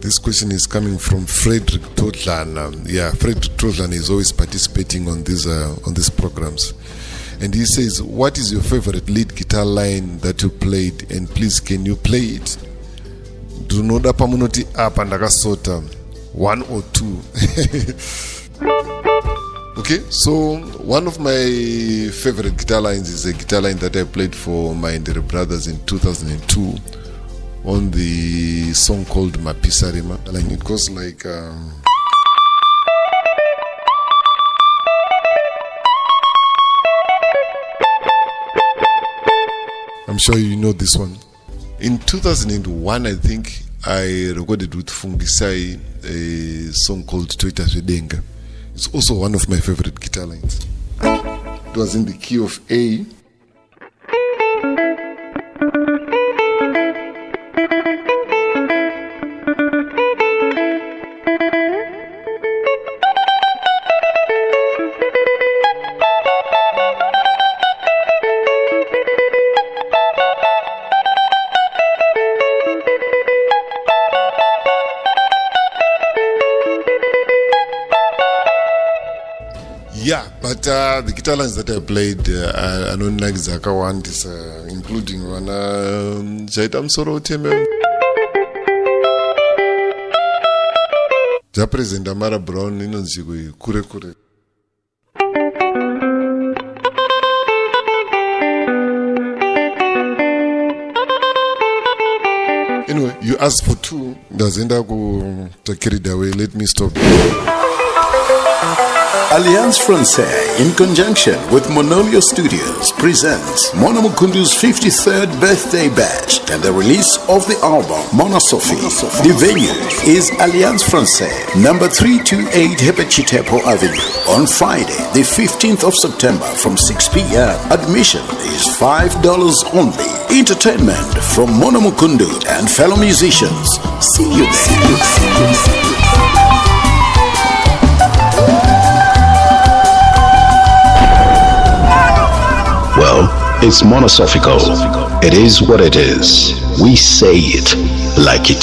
This question is coming from Fredrick Todhlana. Yeah, Fredrick Todhlana is always participating on these programs. And he says, what is your favorite lead guitar line that you played? And please, can you play it? Do not pamunoti up and sota 1 or 2. Okay, so one of my favorite guitar lines is a guitar line that I played for my Ndere brothers in 2002 on the song called Mapisarima. Like it goes like I'm sure you know this one. In 2001, I think I recorded with Fungisai a song called Toita Fedenga. It's also one of my favorite guitar lines. It was in the key of A. Yeah, but the guitar lines that I played, I don't like Zaka one, including one Jaitam Soro Teme. Japresent Amara Brown, Inonzigui, Kure Kure. Anyway, you asked for 2. Dazenda go take it away. Let me stop. Alliance Francaise, in conjunction with Monolio Studios, presents Mukundu's 53rd birthday bash and the release of the album Mona Sophie. The venue is Alliance Francaise, number 328 Hepechitepo Avenue, on Friday, the 15th of September from 6 p.m. Admission is $5 only. Entertainment from Mukundu and fellow musicians. See you there. Well, it's monosophical. It is what it is. We say it like it.